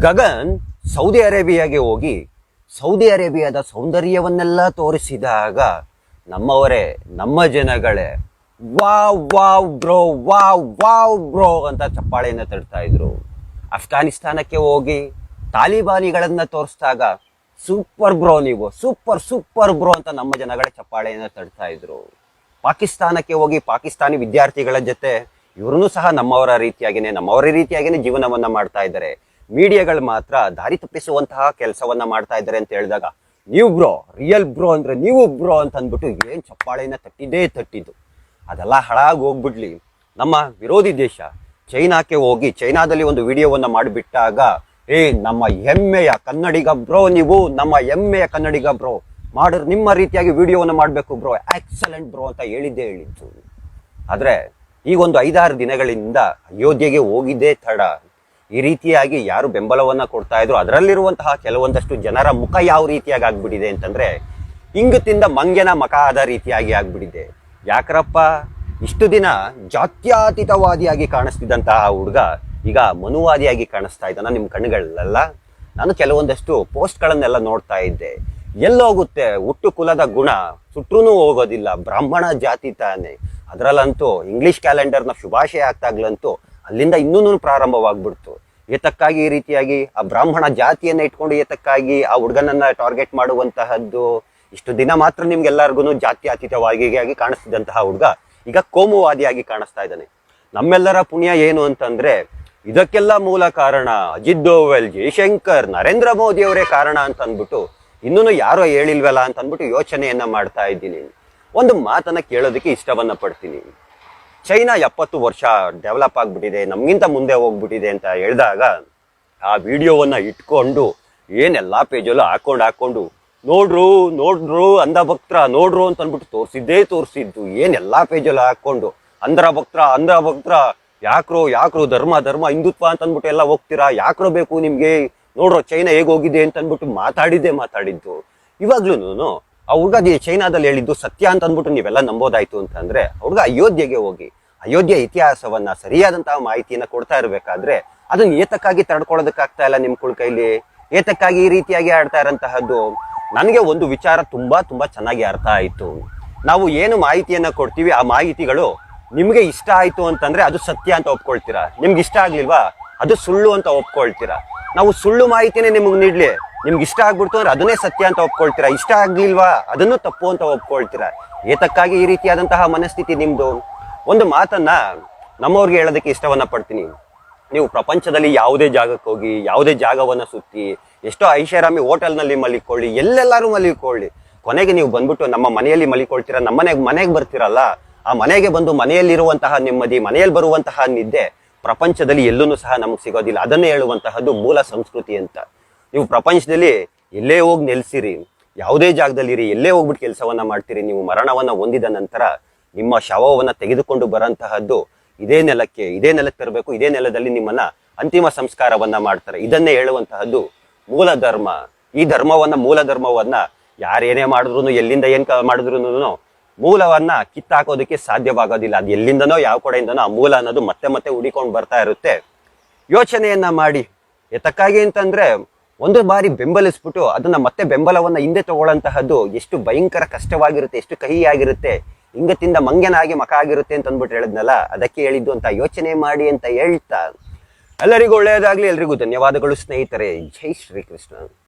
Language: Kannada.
ಗಗನ್ ಸೌದಿ ಅರೇಬಿಯಾಗೆ ಹೋಗಿ ಸೌದಿ ಅರೇಬಿಯಾದ ಸೌಂದರ್ಯವನ್ನೆಲ್ಲ ತೋರಿಸಿದಾಗ ನಮ್ಮವರೇ, ನಮ್ಮ ಜನಗಳೇ wow wow bro, wow wow bro ಅಂತ ಚಪ್ಪಾಳೆಯನ್ನು ತಡ್ತಾ ಇದ್ರು. ಅಫ್ಘಾನಿಸ್ತಾನಕ್ಕೆ ಹೋಗಿ ತಾಲಿಬಾನಿಗಳನ್ನ ತೋರಿಸಿದಾಗ ಸೂಪರ್ ಬ್ರೋ, ನೀವು ಸೂಪರ್ ಸೂಪರ್ ಬ್ರೋ ಅಂತ ನಮ್ಮ ಜನಗಳೇ ಚಪ್ಪಾಳೆಯನ್ನು ತಡ್ತಾ ಇದ್ರು. ಪಾಕಿಸ್ತಾನಕ್ಕೆ ಹೋಗಿ ಪಾಕಿಸ್ತಾನಿ ವಿದ್ಯಾರ್ಥಿಗಳ ಜೊತೆ ಇವ್ರೂ ಸಹ ನಮ್ಮವರ ರೀತಿಯಾಗಿನೇ ಜೀವನವನ್ನ ಮಾಡ್ತಾ ಇದ್ದಾರೆ. ಮೀಡಿಯಾಗಳು ಮಾತ್ರ ದಾರಿ ತಪ್ಪಿಸುವಂತಹ ಕೆಲಸವನ್ನ ಮಾಡ್ತಾ ಇದ್ದಾರೆ ಅಂತ ಹೇಳಿದಾಗ ನೀವು ಬ್ರೋ, ರಿಯಲ್ ಬ್ರೋ ಅಂದ್ರೆ ನೀವು ಬ್ರೋ ಅಂತ ಅಂದ್ಬಿಟ್ಟು ಏನ್ ಚಪ್ಪಾಳೆಯನ್ನ ತಟ್ಟಿದ್ದು. ಅದೆಲ್ಲ ಹಾಳಾಗಿ ಹೋಗ್ಬಿಡ್ಲಿ. ನಮ್ಮ ವಿರೋಧಿ ದೇಶ ಚೈನಾಕ್ಕೆ ಹೋಗಿ ಚೈನಾದಲ್ಲಿ ಒಂದು ವಿಡಿಯೋವನ್ನ ಮಾಡಿಬಿಟ್ಟಾಗ ನಮ್ಮ ಹೆಮ್ಮೆಯ ಕನ್ನಡಿಗ ಬ್ರೋ, ನೀವು ನಮ್ಮ ಹೆಮ್ಮೆಯ ಕನ್ನಡಿಗ ಬ್ರೋ, ಮಾಡಿದ್ರೆ ನಿಮ್ಮ ರೀತಿಯಾಗಿ ವಿಡಿಯೋವನ್ನು ಮಾಡಬೇಕು ಬ್ರೋ, ಎಕ್ಸಲೆಂಟ್ ಬ್ರೋ ಅಂತ ಹೇಳಿದ್ದು. ಆದ್ರೆ ಈ ಒಂದು 5-6 ದಿನಗಳಿಂದ ಅಯೋಧ್ಯೆಗೆ ಹೋಗಿದ್ದೇ ತಡ ಈ ರೀತಿಯಾಗಿ ಯಾರು ಬೆಂಬಲವನ್ನ ಕೊಡ್ತಾ ಇದ್ರು ಅದರಲ್ಲಿರುವಂತಹ ಕೆಲವೊಂದಷ್ಟು ಜನರ ಮುಖ ಯಾವ ರೀತಿಯಾಗಿ ಆಗ್ಬಿಟ್ಟಿದೆ ಅಂತಂದ್ರೆ ಇಂಗತಿಂದ ಮಂಗ್ಯನ ಮಖ ಆದ ರೀತಿಯಾಗಿ ಆಗ್ಬಿಟ್ಟಿದೆ. ಯಾಕ್ರಪ್ಪ, ಇಷ್ಟು ದಿನ ಜಾತ್ಯತೀತವಾದಿಯಾಗಿ ಕಾಣಿಸ್ತಿದ್ದಂತಹ ಹುಡುಗ ಈಗ ಮನುವಾದಿಯಾಗಿ ಕಾಣಿಸ್ತಾ ಇದ್ದಾನ ನಿಮ್ಮ ಕಣ್ಣುಗಳಲ್ಲೆಲ್ಲ. ನಾನು ಕೆಲವೊಂದಷ್ಟು ಪೋಸ್ಟ್ಗಳನ್ನೆಲ್ಲ ನೋಡ್ತಾ ಇದ್ದೆ. ಎಲ್ಲೋಗುತ್ತೆ ಹುಟ್ಟು ಕುಲದ ಗುಣ, ಸುಟ್ರೂ ಹೋಗೋದಿಲ್ಲ, ಬ್ರಾಹ್ಮಣ ಜಾತಿ ತಾನೆ. ಅದರಲ್ಲಂತೂ ಇಂಗ್ಲಿಷ್ ಕ್ಯಾಲೆಂಡರ್ನ ಶುಭಾಶಯ ಆಗ್ತಾಗ್ಲಂತೂ ಅಲ್ಲಿಂದ ಇನ್ನೂ ಪ್ರಾರಂಭವಾಗ್ಬಿಡ್ತು. ಏತಕ್ಕಾಗಿ ಈ ರೀತಿಯಾಗಿ ಆ ಬ್ರಾಹ್ಮಣ ಜಾತಿಯನ್ನ ಇಟ್ಕೊಂಡು ಏತಕ್ಕಾಗಿ ಆ ಹುಡುಗನನ್ನ ಟಾರ್ಗೆಟ್ ಮಾಡುವಂತಹದ್ದು? ಇಷ್ಟು ದಿನ ಮಾತ್ರ ನಿಮ್ಗೆಲ್ಲರಿಗೂ ಜಾತ್ಯತೀತವಾಗಿ ಕಾಣಿಸ್ತಿದ್ದಂತಹ ಹುಡುಗ ಈಗ ಕೋಮುವಾದಿಯಾಗಿ ಕಾಣಿಸ್ತಾ ಇದ್ದಾನೆ. ನಮ್ಮೆಲ್ಲರ ಪುಣ್ಯ ಏನು ಅಂತಂದ್ರೆ ಇದಕ್ಕೆಲ್ಲ ಮೂಲ ಕಾರಣ ಅಜಿತ್ ದೋವಲ್, ಜಯಶಂಕರ್, ನರೇಂದ್ರ ಮೋದಿ ಅವರೇ ಕಾರಣ ಅಂತ ಅಂದ್ಬಿಟ್ಟು ಇನ್ನೂ ಯಾರೋ ಹೇಳಿಲ್ವಲ್ಲ ಅಂತ ಅಂದ್ಬಿಟ್ಟು ಯೋಚನೆಯನ್ನ ಮಾಡ್ತಾ ಇದ್ದೀನಿ. ಒಂದು ಮಾತನ್ನ ಕೇಳೋದಕ್ಕೆ ಇಷ್ಟವನ್ನ ಪಡ್ತೀನಿ. ಚೈನಾ 70 ವರ್ಷ ಡೆವಲಪ್ ಆಗ್ಬಿಟ್ಟಿದೆ, ನಮ್ಗಿಂತ ಮುಂದೆ ಹೋಗ್ಬಿಟ್ಟಿದೆ ಅಂತ ಹೇಳಿದಾಗ ಆ ವಿಡಿಯೋವನ್ನ ಇಟ್ಕೊಂಡು ಏನೆಲ್ಲಾ ಪೇಜಲ್ಲೂ ಹಾಕೊಂಡು ನೋಡ್ರು ಅಂಧ ಭಕ್ತರ ನೋಡ್ರು ಅಂತ ಅಂದ್ಬಿಟ್ಟು ತೋರಿಸಿದ್ದು. ಏನೆಲ್ಲಾ ಪೇಜಲ್ಲೂ ಹಾಕೊಂಡು ಅಂಧ ಭಕ್ತರ ಯಾಕ್ರೋ ಧರ್ಮ ಹಿಂದುತ್ವ ಅಂತ ಅಂದ್ಬಿಟ್ಟು ಎಲ್ಲ ಹೋಗ್ತೀರಾ, ಯಾಕ್ರೋ ಬೇಕು ನಿಮ್ಗೆ, ನೋಡ್ರೋ ಚೈನಾ ಹೇಗೆ ಹೋಗಿದೆ ಅಂತ ಅಂದ್ಬಿಟ್ಟು ಮಾತಾಡಿದ್ದು. ಇವಾಗ್ಲೂ ಆ ಹುಡುಗ ಚೈನಾದಲ್ಲಿ ಹೇಳಿದ್ದು ಸತ್ಯ ಅಂತ ಅಂದ್ಬಿಟ್ಟು ನೀವೆಲ್ಲ ನಂಬೋದಾಯ್ತು ಅಂತಂದ್ರೆ ಹುಡುಗ ಅಯೋಧ್ಯೆಗೆ ಹೋಗಿ ಅಯೋಧ್ಯೆ ಇತಿಹಾಸವನ್ನ ಸರಿಯಾದಂತಹ ಮಾಹಿತಿಯನ್ನ ಕೊಡ್ತಾ ಇರ್ಬೇಕಾದ್ರೆ ಅದನ್ನ ಏತಕ್ಕಾಗಿ ತಡ್ಕೊಳ್ಳೋದಕ್ಕಾಗ್ತಾ ಇಲ್ಲ ನಿಮ್ ಕೈಲಿ? ಏತಕ್ಕಾಗಿ ಈ ರೀತಿಯಾಗಿ ಆಡ್ತಾ ಇರೋಂತಹದ್ದು? ನನಗೆ ಒಂದು ವಿಚಾರ ತುಂಬಾ ಚೆನ್ನಾಗಿ ಅರ್ಥ ಆಯ್ತು. ನಾವು ಏನು ಮಾಹಿತಿಯನ್ನ ಕೊಡ್ತೀವಿ ಆ ಮಾಹಿತಿಗಳು ನಿಮ್ಗೆ ಇಷ್ಟ ಆಯ್ತು ಅಂತಂದ್ರೆ ಅದು ಸತ್ಯ ಅಂತ ಒಪ್ಕೊಳ್ತೀರಾ, ನಿಮ್ಗೆ ಇಷ್ಟ ಆಗ್ಲಿಲ್ವಾ ಅದು ಸುಳ್ಳು ಅಂತ ಒಪ್ಕೊಳ್ತೀರಾ. ನಾವು ಸುಳ್ಳು ಮಾಹಿತಿನೇ ನಿಮ್ಗೆ ನೀಡ್ಲಿ, ನಿಮ್ಗೆ ಇಷ್ಟ ಆಗ್ಬಿಡ್ತು ಅಂದ್ರೆ ಅದನ್ನೇ ಸತ್ಯ ಅಂತ ಒಪ್ಕೊಳ್ತೀರಾ, ಇಷ್ಟ ಆಗ್ಲಿಲ್ವಾ ಅದನ್ನು ತಪ್ಪು ಅಂತ ಒಪ್ಕೊಳ್ತೀರಾ. ಏತಕ್ಕಾಗಿ ಈ ರೀತಿಯಾದಂತಹ ಮನಸ್ಥಿತಿ ನಿಮ್ದು? ಒಂದು ಮಾತನ್ನ ನಮ್ಮವ್ರಿಗೆ ಹೇಳೋದಕ್ಕೆ ಇಷ್ಟವನ್ನ ಪಡ್ತೀನಿ. ನೀವು ಪ್ರಪಂಚದಲ್ಲಿ ಯಾವುದೇ ಜಾಗಕ್ಕೆ ಹೋಗಿ, ಯಾವುದೇ ಜಾಗವನ್ನ ಸುತ್ತಿ, ಎಷ್ಟೋ ಐಷಾರಾಮಿ ಹೋಟೆಲ್ನಲ್ಲಿ ಮಲಿಕೊಳ್ಳಿ, ಎಲ್ಲೆಲ್ಲಾರು ಮಲಿಕೊಳ್ಳಿ, ಕೊನೆಗೆ ನೀವು ಬಂದ್ಬಿಟ್ಟು ನಮ್ಮ ಮನೆಯಲ್ಲಿ ಮಲಿಕೊಳ್ತೀರಾ, ನಮ್ಮ ಮನೆಗೆ ಬರ್ತೀರಲ್ಲ, ಆ ಮನೆಗೆ ಬಂದು ಮನೆಯಲ್ಲಿರುವಂತಹ ನೆಮ್ಮದಿ, ಮನೆಯಲ್ಲಿ ಬರುವಂತಹ ನಿದ್ದೆ ಪ್ರಪಂಚದಲ್ಲಿ ಎಲ್ಲೂ ಸಹ ನಮಗೆ ಸಿಗೋದಿಲ್ಲ. ಅದನ್ನೇ ಹೇಳುವಂತಹದ್ದು ಮೂಲ ಸಂಸ್ಕೃತಿ ಅಂತ. ನೀವು ಪ್ರಪಂಚದಲ್ಲಿ ಎಲ್ಲೇ ಹೋಗಿ ನೆಲೆಸಿರಿ, ಯಾವುದೇ ಜಾಗದಲ್ಲಿರಿ, ಎಲ್ಲೇ ಹೋಗ್ಬಿಟ್ಟು ಕೆಲಸವನ್ನ ಮಾಡ್ತೀರಿ, ನೀವು ಮರಣವನ್ನ ಹೊಂದಿದ ನಂತರ ನಿಮ್ಮ ಶವವನ್ನ ತೆಗೆದುಕೊಂಡು ಬರಂತಹದ್ದು ಇದೇ ನೆಲಕ್ಕೆ ತರಬೇಕು, ಇದೇ ನೆಲದಲ್ಲಿ ನಿಮ್ಮನ್ನ ಅಂತಿಮ ಸಂಸ್ಕಾರವನ್ನ ಮಾಡ್ತಾರೆ. ಇದನ್ನೇ ಹೇಳುವಂತಹದ್ದು ಮೂಲ ಧರ್ಮ. ಈ ಮೂಲ ಧರ್ಮವನ್ನ ಯಾರೇನೇ ಮಾಡಿದ್ರು, ಎಲ್ಲಿಂದ ಏನ್ ಮಾಡಿದ್ರು ಮೂಲವನ್ನ ಕಿತ್ತಾಕೋದಕ್ಕೆ ಸಾಧ್ಯವಾಗೋದಿಲ್ಲ. ಅದು ಎಲ್ಲಿಂದನೋ ಯಾವ ಕಡೆಯಿಂದನೋ ಆ ಮೂಲ ಅನ್ನೋದು ಮತ್ತೆ ಹುಡಿಕೊಂಡು ಬರ್ತಾ ಇರುತ್ತೆ. ಯೋಚನೆಯನ್ನ ಮಾಡಿ. ಎತಕ್ಕಾಗಿ ಅಂತಂದ್ರೆ ಒಂದು ಬಾರಿ ಬೆಂಬಲಿಸ್ಬಿಟ್ಟು ಅದನ್ನ ಮತ್ತೆ ಬೆಂಬಲವನ್ನ ಹಿಂದೆ ತಗೊಳ್ಳಂತಹದ್ದು ಎಷ್ಟು ಭಯಂಕರ ಕಷ್ಟವಾಗಿರುತ್ತೆ, ಎಷ್ಟು ಕಹಿಯಾಗಿರುತ್ತೆ, ಇಂಗತಿಂದ ಮಂಗ್ಯನಾಗಿ ಮಖ ಆಗಿರುತ್ತೆ ಅಂತ ಅಂದ್ಬಿಟ್ಟು ಹೇಳಿದ್ನಲ್ಲ, ಅದಕ್ಕೆ ಹೇಳಿದ್ದು ಅಂತ ಯೋಚನೆ ಮಾಡಿ ಅಂತ ಹೇಳ್ತಾ ಎಲ್ಲರಿಗೂ ಒಳ್ಳೆಯದಾಗ್ಲಿ. ಎಲ್ರಿಗೂ ಧನ್ಯವಾದಗಳು ಸ್ನೇಹಿತರೆ. ಜೈ ಶ್ರೀಕೃಷ್ಣ.